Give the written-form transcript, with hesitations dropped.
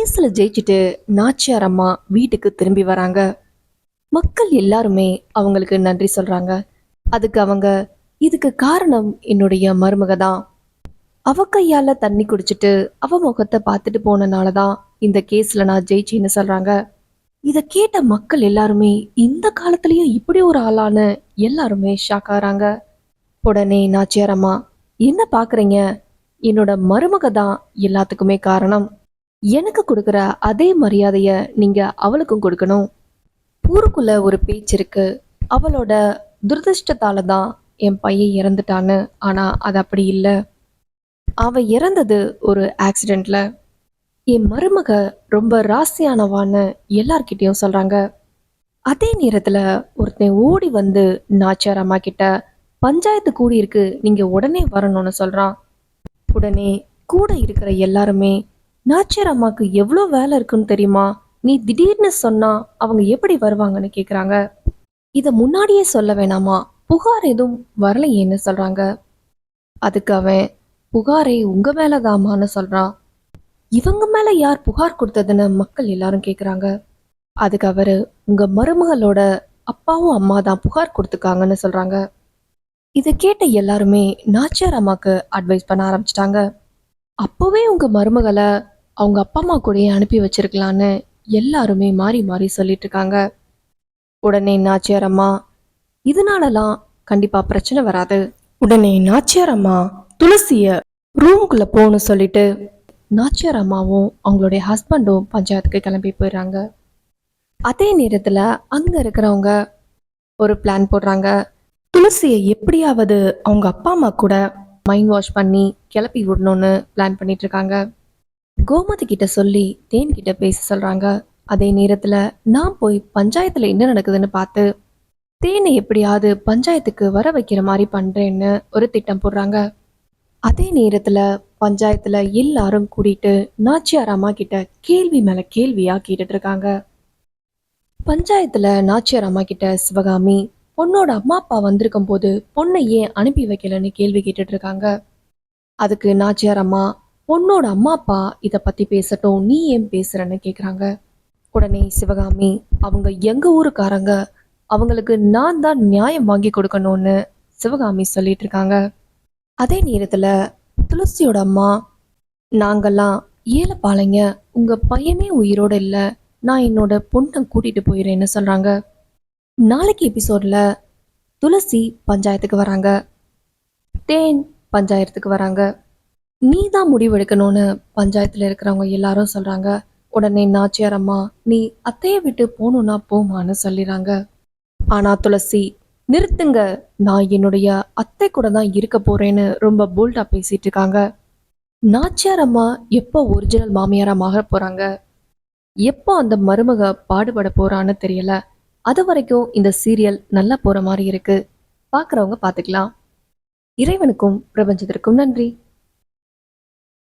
கேஸ்ல ஜெயிச்சுட்டு நாச்சியார் அம்மா வீட்டுக்கு திரும்பி வராங்க. மக்கள் எல்லாருமே அவங்களுக்கு நன்றி சொல்றாங்க. அதுக்கு அவங்க, இதுக்கு காரணம் என்னுடைய மருமக தான். அவ கையால தண்ணி குடிச்சிட்டு அவ முகத்தை பார்த்துட்டு போனனாலதான் இந்த கேஸ்ல நான் ஜெயிச்சேன்னு சொல்றாங்க. இத கேட்ட மக்கள் எல்லாருமே இந்த காலத்திலயும் இப்படி ஒரு ஆளான எல்லாருமே ஷாக் ஆறாங்க. உடனே நாச்சியார் அம்மா, என்ன பாக்குறீங்க? என்னோட மருமக தான் எல்லாத்துக்குமே காரணம். எனக்கு கொடுக்குற அதே மரியாதைய நீங்க அவளுக்கும் கொடுக்கணும். ஊருக்குள்ள ஒரு பேச்சு இருக்கு, அவளோட துரதிருஷ்டத்தால தான் என் பையன் இறந்துட்டான்னு. ஆனா அது அப்படி இல்ல. அவ இறந்தது ஒரு ஆக்சிடென்ட்ல. என் மருமக ரொம்ப ராசியானவான்னு எல்லார்கிட்டயும் சொல்றாங்க. அதே நேரத்துல ஒருத்தன் ஓடி வந்து நாச்சியார் அம்மா கிட்ட, பஞ்சாயத்து கூடி இருக்கு, நீங்க உடனே வரணும்னு சொல்றான். உடனே கூட இருக்கிற எல்லாருமே, நாச்சியார் அம்மாக்கு எவ்வளோ வேலை இருக்குன்னு தெரியுமா? நீ திடீர்னு சொன்னா அவங்க எப்படி வருவாங்கன்னு கேக்குறாங்க. இத முன்னாடியே சொல்ல வேணாமா? புகார் எதுவும் வரலையேன்னு சொல்றாங்க. அதுக்கு அவன், புகாரை உங்க மேலதாமான்னு சொல்றான். இவங்க மேல யார் புகார் கொடுத்ததுன்னு மக்கள் எல்லாரும் கேக்குறாங்க. அதுக்கு அவரு, உங்க மருமகளோட அப்பாவும் அம்மா தான் புகார் கொடுத்துக்காங்கன்னு சொல்றாங்க. இதை கேட்ட எல்லாருமே நாச்சியார் அம்மாக்கு அட்வைஸ் பண்ண ஆரம்பிச்சிட்டாங்க. அப்பவே உங்க மருமகளை அவங்க அப்பா அம்மா கூடயே அனுப்பி வச்சிருக்கலான்னு எல்லாருமே மாறி மாறி சொல்லிட்டு இருக்காங்க. உடனே நாச்சியார் அம்மா, இதனாலலாம் கண்டிப்பா பிரச்சனை வராது. உடனே நாச்சியார் அம்மா துளசிய ரூமுக்குள்ள போன்னு சொல்லிட்டு நாச்சியார் அம்மாவும் அவங்களுடைய ஹஸ்பண்டும் பஞ்சாயத்துக்கு கிளம்பி போயிடுறாங்க. அதே நேரத்துல அங்க இருக்கிறவங்க ஒரு பிளான் போடுறாங்க. துளசியை எப்படியாவது அவங்க அப்பா அம்மா கூட மைண்ட் வாஷ் பண்ணி கிளப்பி விடணும்னு பிளான் பண்ணிட்டு இருக்காங்க. கோமதி கிட்ட சொல்லி தேன் கிட்ட பேச சொல்றாங்க. அதே நேரத்துல நான் போய் பஞ்சாயத்துல என்ன நடக்குதுன்னு பார்த்து தேனை எப்படியாவது பஞ்சாயத்துக்கு வர வைக்கிற மாதிரி பண்றேன்னு ஒரு திட்டம் போடுறாங்க. அதே நேரத்துல பஞ்சாயத்துல எல்லாரும் கூட்டிட்டு நாச்சியார் அம்மா கிட்ட கேள்வி மேல கேள்வியா கேட்டுட்டு இருக்காங்க. பஞ்சாயத்துல நாச்சியார் அம்மா கிட்ட சிவகாமி, பொண்ணோட அம்மா அப்பா வந்திருக்கும் போது பொண்ணை ஏன் அனுப்பி வைக்கலன்னு கேள்வி கேட்டுட்டு இருக்காங்க. அதுக்கு நாச்சியார் அம்மா, பொண்ணோட அம்மா அப்பா இத பத்தி பேசட்டும், நீ ஏன் பேசுறன்னு கேக்குறாங்க. உடனே சிவகாமி, அவங்க எங்க ஊருக்காரங்க, அவங்களுக்கு நான் தான் நியாயம் வாங்கி கொடுக்கணும்னு சிவகாமி சொல்லிட்டு இருக்காங்க. அதே நேரத்துல துளசியோட அம்மா, நாங்கெல்லாம் ஏழைப்பாளைங்க, உங்க பையனே உயிரோட இல்ல, நான் என்னோட பொண்ணை கூட்டிட்டு போயிடுறேன்னு சொல்றாங்க. நாளைக்கு எபிசோட்ல துளசி பஞ்சாயத்துக்கு வராங்க, தேன் பஞ்சாயத்துக்கு வராங்க. நீ தான் முடிவெடுக்கணும்னு பஞ்சாயத்துல இருக்கிறவங்க எல்லாரும் சொல்றாங்க. உடனே நாச்சியார் அம்மா, நீ அத்தைய விட்டு போகணும்னா போமான்னு சொல்லிடுறாங்க. ஆனா துளசி, நிறுத்துங்க, நான் என்னுடைய அத்தை கூட தான் இருக்க போறேன்னு ரொம்ப போல்டா பேசிட்டு இருக்காங்க. நாச்சியார் அம்மா எப்போ ஒரிஜினல் மாமியாரா மாற போறாங்க, எப்போ அந்த மருமக பாடுபட போறான்னு தெரியல. அது வரைக்கும் இந்த சீரியல் நல்லா போற மாதிரி இருக்கு. பாக்குறவங்க பாத்துக்கலாம். இறைவனுக்கும் பிரபஞ்சத்திற்கும் நன்றி.